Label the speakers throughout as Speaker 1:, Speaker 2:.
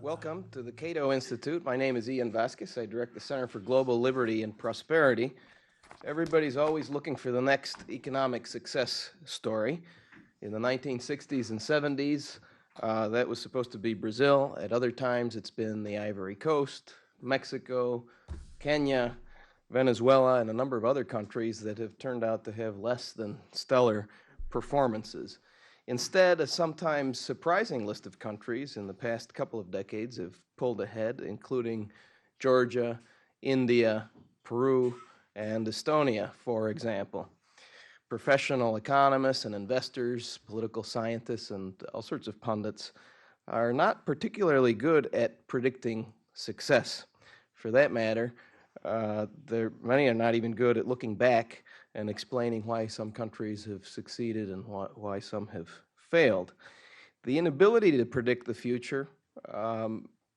Speaker 1: Welcome to the Cato Institute. My name is Ian Vasquez. I direct the Center for Global Liberty and Prosperity. Everybody's always looking for the next economic success story. In the 1960s and 70s, that was supposed to be Brazil. At other times, it's been the Ivory Coast, Mexico, Kenya, Venezuela, and a number of other countries that have turned out to have less than stellar performances. Instead, a sometimes surprising list of countries in the past couple of decades have pulled ahead, including Georgia, India, Peru, and Estonia, for example. Professional economists and investors, political scientists, and all sorts of pundits are not particularly good at predicting success. For that matter, many are not even good at looking back and explaining why some countries have succeeded and why some have failed. The inability to predict the future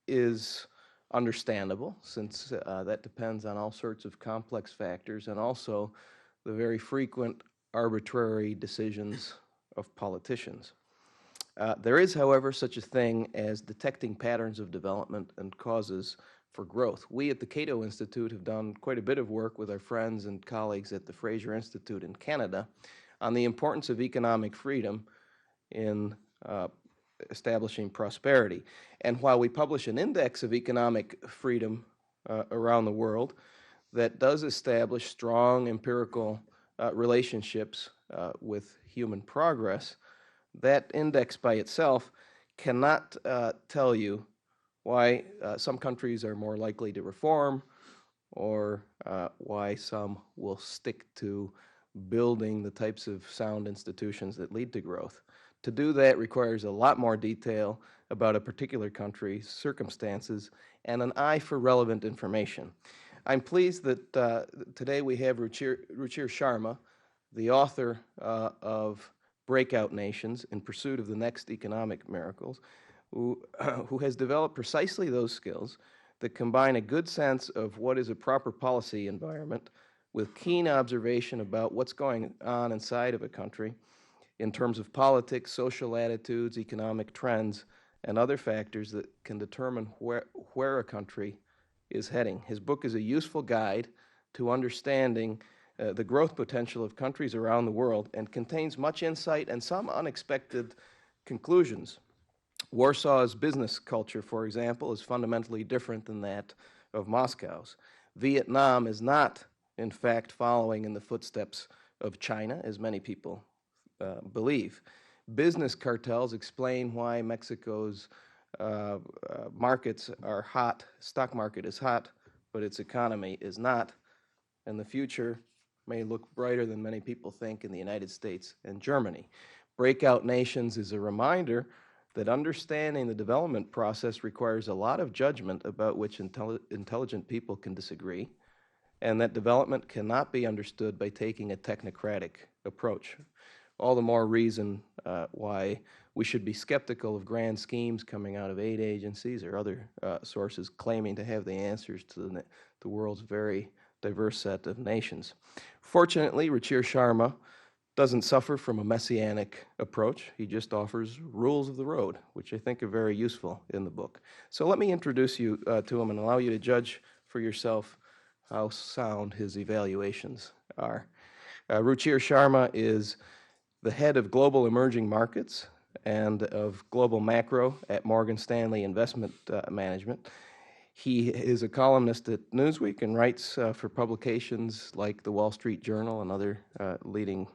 Speaker 1: is understandable, since that depends on all sorts of complex factors and also the very frequent arbitrary decisions of politicians. There is, however, such a thing as detecting patterns of development and causes for growth. We at the Cato Institute have done quite a bit of work with our friends and colleagues at the Fraser Institute in Canada on the importance of economic freedom in establishing prosperity. And while we publish an index of economic freedom around the world that does establish strong empirical relationships with human progress, that index by itself cannot tell you why some countries are more likely to reform or why some will stick to building the types of sound institutions that lead to growth. To do that requires a lot more detail about a particular country's circumstances and an eye for relevant information. I'm pleased that today we have Ruchir Sharma, the author of Breakout Nations in Pursuit of the Next Economic Miracles, who has developed precisely those skills that combine a good sense of what is a proper policy environment with keen observation about what's going on inside of a country in terms of politics, social attitudes, economic trends, and other factors that can determine where a country is heading. His book is a useful guide to understanding the growth potential of countries around the world and contains much insight and some unexpected conclusions. Warsaw's business culture, for example, is fundamentally different than that of Moscow's. Vietnam is not, in fact, following in the footsteps of China, as many people believe. Business cartels explain why Mexico's markets are hot, stock market is hot, but its economy is not, and the future may look brighter than many people think in the United States and Germany. Breakout Nations is a reminder that understanding the development process requires a lot of judgment about which intelligent people can disagree, and that development cannot be understood by taking a technocratic approach. All the more reason why we should be skeptical of grand schemes coming out of aid agencies or other sources claiming to have the answers to the world's very diverse set of nations. Fortunately, Ruchir Sharma doesn't suffer from a messianic approach. He just offers rules of the road, which I think are very useful in the book. So let me introduce you to him and allow you to judge for yourself how sound his evaluations are. Ruchir Sharma is the head of Global Emerging Markets and of Global Macro at Morgan Stanley Investment Management. He is a columnist at Newsweek and writes for publications like the Wall Street Journal and other leading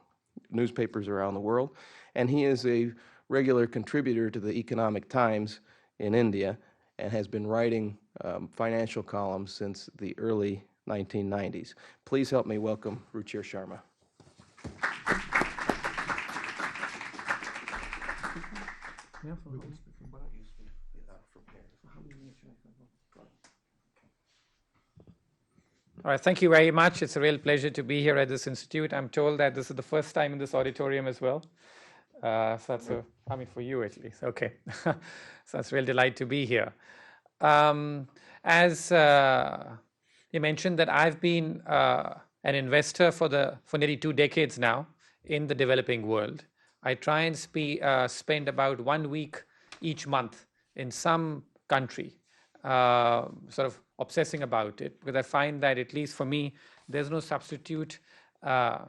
Speaker 1: newspapers around the world. And he is a regular contributor to the Economic Times in India and has been writing financial columns since the early 1990s. Please help me welcome Ruchir Sharma.
Speaker 2: All right, thank you very much. It's a real pleasure to be here at this institute. I'm told that this is the first time in this auditorium as well. So that's for you at least. Okay. So it's a real delight to be here. As you mentioned that I've been an investor for nearly 2 decades now in the developing world. I try and spend about 1 week each month in some country, sort of obsessing about it, because I find that, at least for me, there's no substitute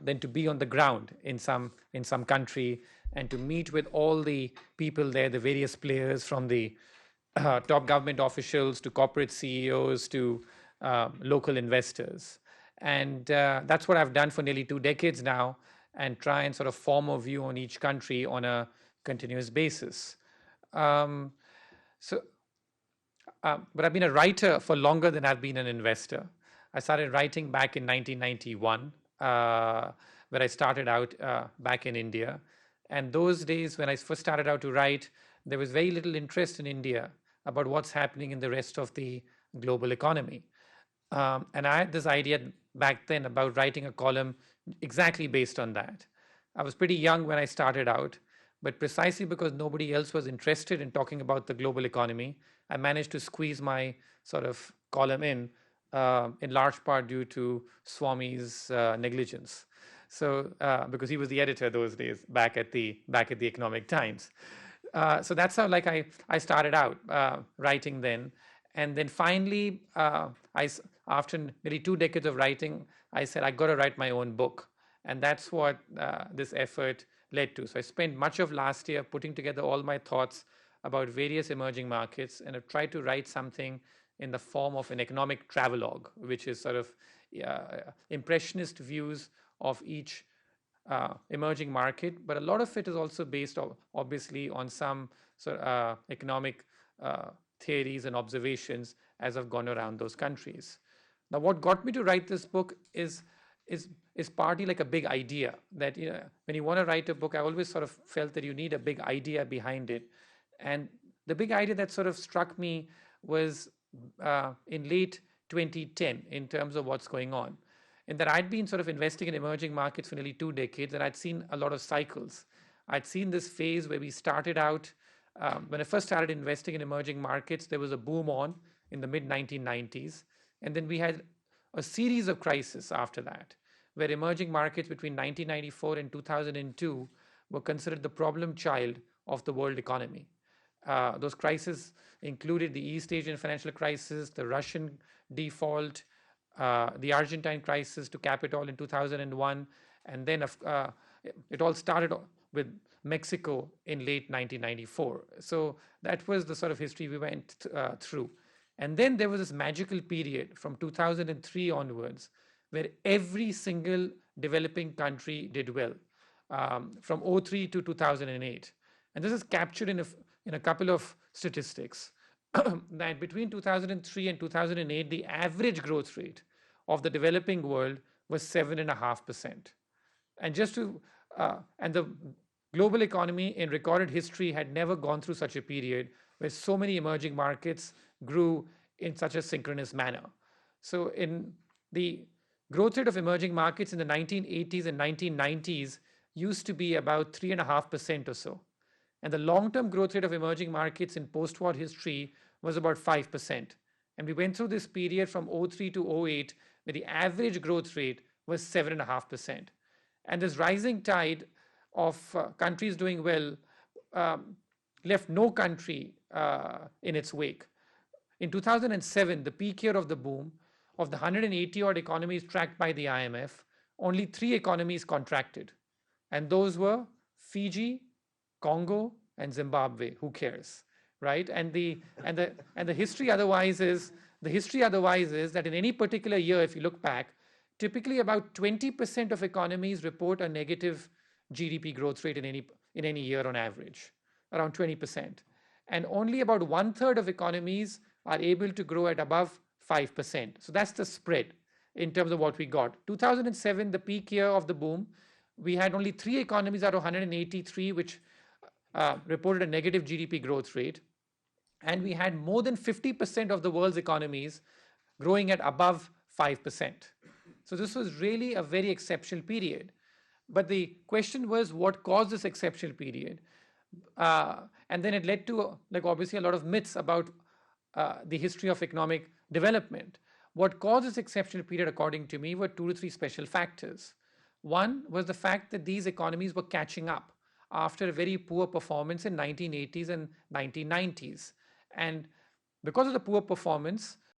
Speaker 2: than to be on the ground in some country and to meet with all the people there, the various players, from the top government officials to corporate CEOs to local investors. And that's what I've done for nearly 2 decades now, and try and sort of form a view on each country on a continuous basis. Um, so, but I've been a writer for longer than I've been an investor. I started writing back in 1991, where I started out back in India. And those days, when I first started out to write, there was very little interest in India about what's happening in the rest of the global economy. And I had this idea back then about writing a column exactly based on that. I was pretty young when I started out, but precisely because nobody else was interested in talking about the global economy, I managed to squeeze my sort of column in large part due to Swami's negligence. So, because he was the editor those days back at the Economic Times. So that's how, like, I started out writing then. And then finally, after nearly 2 decades of writing, I said, I got to write my own book. And that's what this effort led to. So I spent much of last year putting together all my thoughts about various emerging markets, and I've tried to write something in the form of an economic travelogue, which is sort of impressionist views of each emerging market. But a lot of it is also based, obviously, on some sort of economic theories and observations as I've gone around those countries. Now, what got me to write this book is partly like a big idea that, when you want to write a book, I always sort of felt that you need a big idea behind it. And the big idea that sort of struck me was in late 2010 in terms of what's going on. In that I'd been sort of investing in emerging markets for nearly 2 decades, and I'd seen a lot of cycles. I'd seen this phase where we started out, when I first started investing in emerging markets, there was a boom on in the mid-1990s. And then we had a series of crises after that, where emerging markets between 1994 and 2002 were considered the problem child of the world economy. Those crises included the East Asian financial crisis, the Russian default, the Argentine crisis to cap it all in 2001, and then it all started with Mexico in late 1994. So that was the sort of history we went through. And then there was this magical period from 2003 onwards where every single developing country did well, from 2003 to 2008. And this is captured in a couple of statistics. That between 2003 and 2008, the average growth rate of the developing world was 7.5%. And and the global economy in recorded history had never gone through such a period where so many emerging markets grew in such a synchronous manner. So in the growth rate of emerging markets in the 1980s and 1990s used to be about 3.5% or so. And the long-term growth rate of emerging markets in post-war history was about 5%. And we went through this period from 2003 to 2008, where the average growth rate was 7.5%. And this rising tide of countries doing well left no country in its wake. In 2007, the peak year of the boom, of the 180 odd economies tracked by the IMF, only 3 economies contracted. And those were Fiji, Congo, and Zimbabwe. Who cares, right? And the history otherwise is that in any particular year, if you look back, typically about 20% of economies report a negative GDP growth rate in any year on average, around 20%. And only about 1/3 of economies are able to grow at above 5%. So that's the spread in terms of what we got. 2007, the peak year of the boom, we had only 3 economies out of 183 which reported a negative GDP growth rate. And we had more than 50% of the world's economies growing at above 5%. So this was really a very exceptional period. But the question was, what caused this exceptional period? And then it led to, obviously, a lot of myths about the history of economic development. What caused this exceptional period, according to me, were 2 to 3 special factors. One was the fact that these economies were catching up after a very poor performance in 1980s and 1990s. And Because of the poor performance,